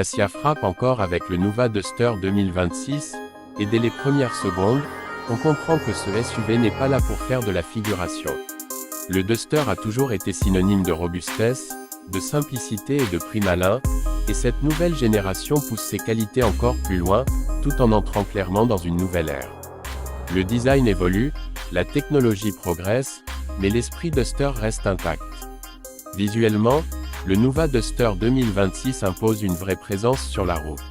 Dacia frappe encore avec le Nuva Duster 2026, et dès les premières secondes, on comprend que ce SUV n'est pas là pour faire de la figuration. Le Duster a toujours été synonyme de robustesse, de simplicité et de prix malin, et cette nouvelle génération pousse ses qualités encore plus loin, tout en entrant clairement dans une nouvelle ère. Le design évolue, la technologie progresse, mais l'esprit Duster reste intact. Visuellement, le Nuva Duster 2026 impose une vraie présence sur la route.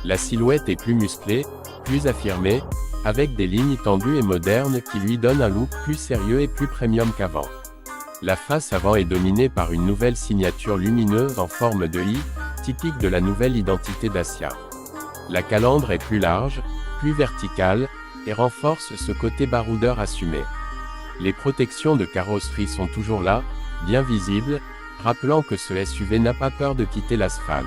La silhouette est plus musclée, plus affirmée, avec des lignes tendues et modernes qui lui donnent un look plus sérieux et plus premium qu'avant. La face avant est dominée par une nouvelle signature lumineuse en forme de I, typique de la nouvelle identité Dacia. La calandre est plus large, plus verticale, et renforce ce côté baroudeur assumé. Les protections de carrosserie sont toujours là, bien visibles, rappelant que ce SUV n'a pas peur de quitter l'asphalte.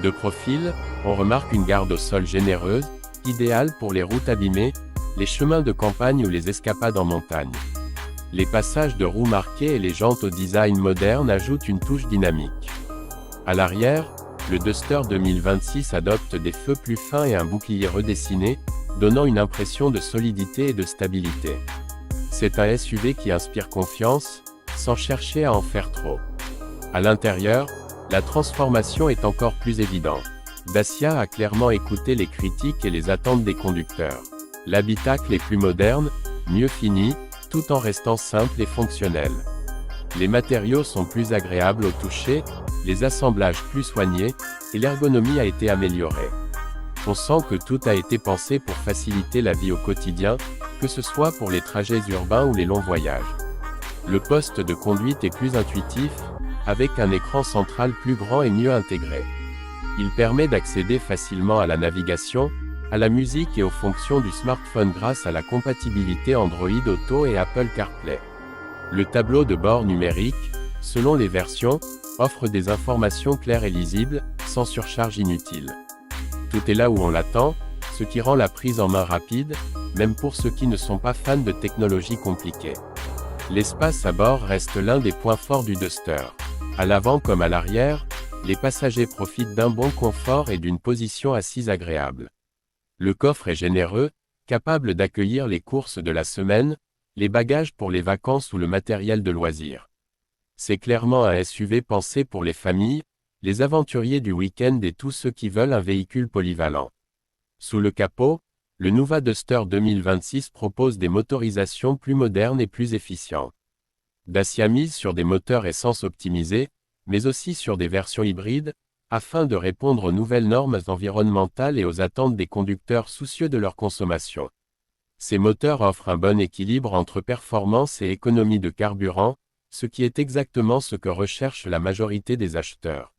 De profil, on remarque une garde au sol généreuse, idéale pour les routes abîmées, les chemins de campagne ou les escapades en montagne. Les passages de roues marqués et les jantes au design moderne ajoutent une touche dynamique. À l'arrière, le Duster 2026 adopte des feux plus fins et un bouclier redessiné, donnant une impression de solidité et de stabilité. C'est un SUV qui inspire confiance, sans chercher à en faire trop. À l'intérieur, la transformation est encore plus évidente. Dacia a clairement écouté les critiques et les attentes des conducteurs. L'habitacle est plus moderne, mieux fini, tout en restant simple et fonctionnel. Les matériaux sont plus agréables au toucher, les assemblages plus soignés, et l'ergonomie a été améliorée. On sent que tout a été pensé pour faciliter la vie au quotidien, que ce soit pour les trajets urbains ou les longs voyages. Le poste de conduite est plus intuitif, avec un écran central plus grand et mieux intégré. Il permet d'accéder facilement à la navigation, à la musique et aux fonctions du smartphone grâce à la compatibilité Android Auto et Apple CarPlay. Le tableau de bord numérique, selon les versions, offre des informations claires et lisibles, sans surcharge inutile. Tout est là où on l'attend, ce qui rend la prise en main rapide, même pour ceux qui ne sont pas fans de technologies compliquées. L'espace à bord reste l'un des points forts du Duster. À l'avant comme à l'arrière, les passagers profitent d'un bon confort et d'une position assise agréable. Le coffre est généreux, capable d'accueillir les courses de la semaine, les bagages pour les vacances ou le matériel de loisirs. C'est clairement un SUV pensé pour les familles, les aventuriers du week-end et tous ceux qui veulent un véhicule polyvalent. Sous le capot, le Nuva Duster 2026 propose des motorisations plus modernes et plus efficientes. Dacia mise sur des moteurs essence optimisés, mais aussi sur des versions hybrides, afin de répondre aux nouvelles normes environnementales et aux attentes des conducteurs soucieux de leur consommation. Ces moteurs offrent un bon équilibre entre performance et économie de carburant, ce qui est exactement ce que recherche la majorité des acheteurs.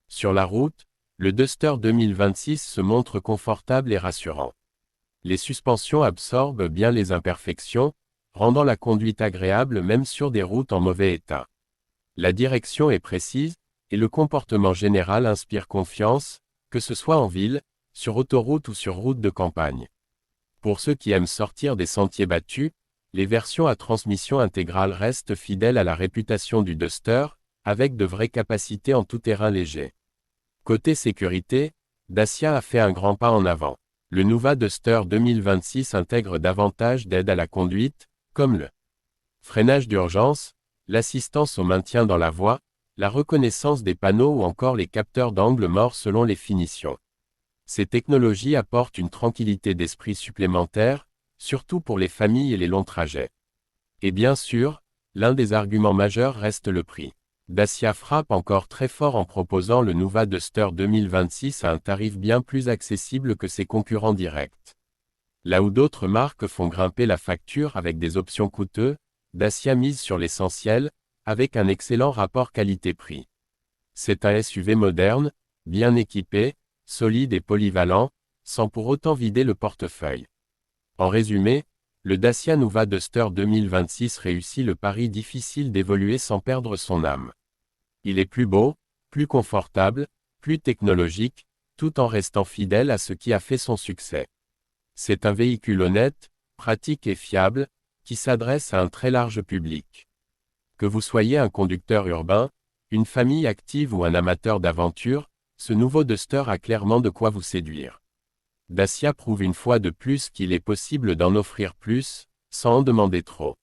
Sur la route, le Duster 2026 se montre confortable et rassurant. Les suspensions absorbent bien les imperfections, rendant la conduite agréable même sur des routes en mauvais état. La direction est précise, et le comportement général inspire confiance, que ce soit en ville, sur autoroute ou sur route de campagne. Pour ceux qui aiment sortir des sentiers battus, les versions à transmission intégrale restent fidèles à la réputation du Duster, avec de vraies capacités en tout-terrain léger. Côté sécurité, Dacia a fait un grand pas en avant. Le Nuva Duster 2026 intègre davantage d'aides à la conduite, comme le freinage d'urgence, l'assistance au maintien dans la voie, la reconnaissance des panneaux ou encore les capteurs d'angle mort selon les finitions. Ces technologies apportent une tranquillité d'esprit supplémentaire, surtout pour les familles et les longs trajets. Et bien sûr, l'un des arguments majeurs reste le prix. Dacia frappe encore très fort en proposant le Nuva Duster 2026 à un tarif bien plus accessible que ses concurrents directs. Là où d'autres marques font grimper la facture avec des options coûteuses, Dacia mise sur l'essentiel, avec un excellent rapport qualité-prix. C'est un SUV moderne, bien équipé, solide et polyvalent, sans pour autant vider le portefeuille. En résumé, le Dacia Nuva Duster 2026 réussit le pari difficile d'évoluer sans perdre son âme. Il est plus beau, plus confortable, plus technologique, tout en restant fidèle à ce qui a fait son succès. C'est un véhicule honnête, pratique et fiable, qui s'adresse à un très large public. Que vous soyez un conducteur urbain, une famille active ou un amateur d'aventure, Ce nouveau Duster a clairement de quoi vous séduire. Dacia prouve une fois de plus qu'il est possible d'en offrir plus, sans en demander trop.